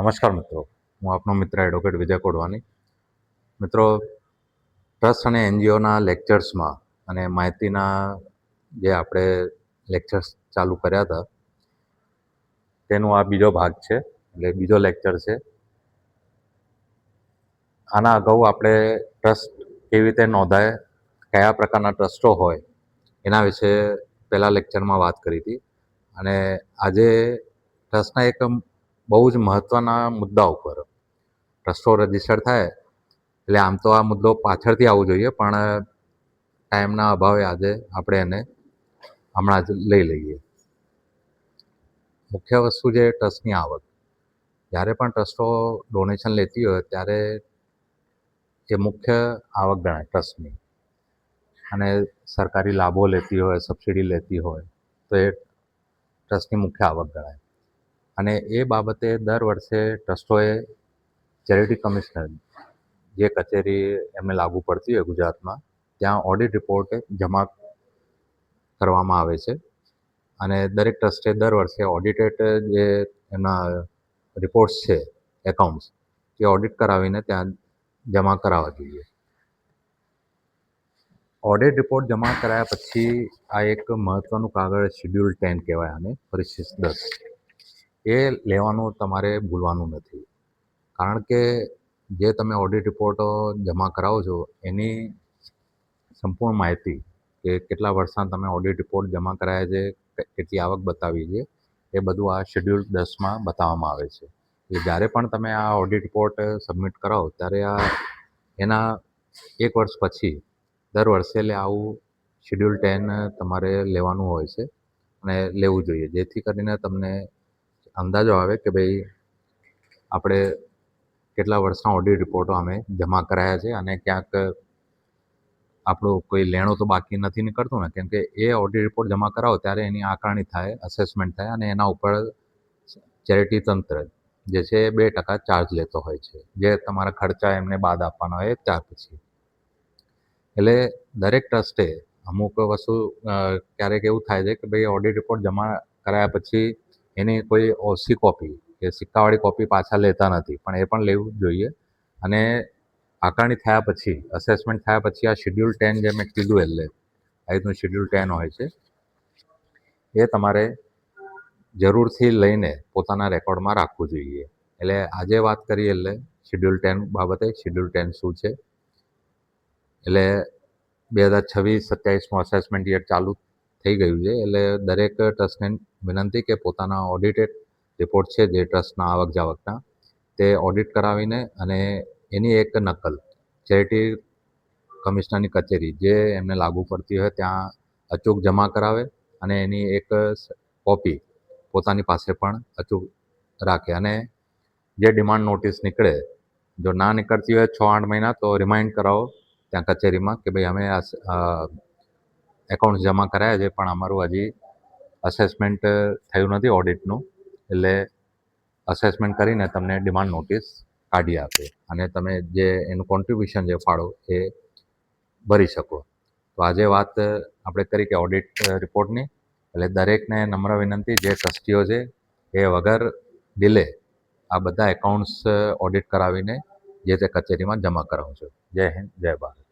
નમસ્કાર મિત્રો, હું આપનો મિત્ર એડવોકેટ વિજય કોડવાની. મિત્રો, ટ્રસ્ટ અને એનજીઓના લેક્ચર્સમાં અને માહિતીના જે આપણે લેક્ચર્સ ચાલુ કર્યા હતા તેનો આ બીજો ભાગ છે, એટલે બીજો લેક્ચર છે. આના અગાઉ આપણે ટ્રસ્ટ કેવી રીતે નોંધાય, કયા પ્રકારના ટ્રસ્ટો હોય એના વિશે પહેલા લેક્ચરમાં વાત કરી હતી. અને આજે ટ્રસ્ટના એક બહુ જ મહત્ત્વના મુદ્દા ઉપર ટ્રસ્ટો રજીસ્ટર થાય એટલે આમ તો આ મુદ્દો પાછળથી આવવો જોઈએ, પણ ટાઈમના અભાવે આજે આપણે એને હમણાં જ લઈ લઈએ. મુખ્ય વસ્તુ છે ટ્રસ્ટની આવક. જ્યારે પણ ટ્રસ્ટો ડોનેશન લેતી હોય ત્યારે એ મુખ્ય આવક ગણાય ટ્રસ્ટની. અને સરકારી લાભો લેતી હોય, સબસિડી લેતી હોય તો એ ટ્રસ્ટની મુખ્ય આવક ગણાય. અને એ બાબતે દર વર્ષે ટ્રસ્ટોએ ચેરિટી કમિશનર, જે કચેરી એમને લાગુ પડતી હોય ગુજરાતમાં, ત્યાં ઓડિટ રિપોર્ટ જમા કરવામાં આવે છે. અને દરેક ટ્રસ્ટે દર વર્ષે ઓડિટેડ જે એમના રિપોર્ટ્સ છે, એકાઉન્ટ્સ, એ ઓડિટ કરાવીને ત્યાં જમા કરાવવા જોઈએ. ઓડિટ રિપોર્ટ જમા કરાયા પછી આ એક મહત્ત્વનું કાગળ શેડ્યુલ 10 કહેવાય આને, પરિશિષ્ટ 10, એ લેવાનું તમારે ભૂલવાનું નથી. કારણ કે જે તમે ઓડિટ રિપોર્ટો જમા કરાવો છો એની સંપૂર્ણ માહિતી, કે કેટલા વર્ષના તમે ઓડિટ રિપોર્ટ જમા કરાયા છે, કેટલી આવક બતાવી છે, એ બધું આ શેડ્યુલ 10માં બતાવવામાં આવે છે. એટલે જ્યારે પણ તમે આ ઓડિટ રિપોર્ટ સબમિટ કરાવો ત્યારે એના એક વર્ષ પછી દર વર્ષે એટલે આવું શેડ્યુલ 10 તમારે લેવાનું હોય છે અને લેવું જોઈએ, જેથી કરીને તમને અંદાજો આવે કે ભાઈ આપણે કેટલા વર્ષના ઓડિટ રિપોર્ટો અમે જમા કરાયા છે અને ક્યાંક આપણું કોઈ લેણું તો બાકી નથી નીકળતું ને, કેમ કે એ ઓડિટ રિપોર્ટ જમા કરાવો ત્યારે એની આકારણી થાય, અસેસમેન્ટ થાય અને એના ઉપર ચેરિટી તંત્ર જે છે 2% ચાર્જ લેતો હોય છે, જે તમારા ખર્ચા એમને બાદ આપવાના હોય ત્યાર પછી. એટલે દરેક ટ્રસ્ટે અમુક વસ્તુ ક્યારેક એવું થાય છે કે ભાઈ ઓડિટ રિપોર્ટ જમા કરાયા પછી એની કોઈ ઓછી કોપી કે સિક્કાવાળી કોપી પાછા લેતા નથી, પણ એ પણ લેવું જોઈએ. અને આકારણી થયા પછી, અસેસમેન્ટ થયા પછી આ શેડ્યુલ 10 જે મેં કીધું, એટલે આ રીતનું શેડ્યુલ 10 હોય છે, એ તમારે જરૂરથી લઈને પોતાના રેકોર્ડમાં રાખવું જોઈએ. એટલે આજે વાત કરીએ એટલે શેડ્યુલ 10 બાબતે. શેડ્યુલ 10 શું છે? એટલે 2026-27નું અસેસમેન્ટ યર ચાલુ થઈ ગયું છે, એટલે દરેક ટ્રસ્ટને વિનંતી કે પોતાના ઓડિટેડ રિપોર્ટ છે જે ટ્રસ્ટના આવક જાવકના, તે ઓડિટ કરાવીને અને એની એક નકલ ચેરિટી કમિશનરની કચેરી જે એમને લાગુ પડતી હોય ત્યાં અચૂક જમા કરાવે અને એની એક કોપી પોતાની પાસે પણ અચૂક રાખે. અને જે ડિમાન્ડ નોટિસ નીકળે, જો ના નીકળતી હોય 6-8 મહિના, તો રિમાઇન્ડ કરાવો ત્યાં કચેરીમાં કે ભાઈ અમે એકાઉન્ટ જમા કરાયા છે પણ અમારું હજી અસેસમેન્ટ થયું નથી ઓડિટનું, એટલે અસેસમેન્ટ કરીને તમને ડિમાન્ડ નોટિસ કાઢી આપે અને તમે જે એનું કોન્ટ્રીબ્યુશન જે ફાળો એ ભરી શકો. તો આજે વાત આપણે કરી કે ઓડિટ રિપોર્ટની. એટલે દરેકને નમ્ર વિનંતી, જે ટ્રસ્ટીઓ છે એ વગર ડિલે આ બધા એકાઉન્ટ્સ ઓડિટ કરાવીને જે તે કચેરીમાં જમા કરાવજો. જય હિન્દ, જય ભારત.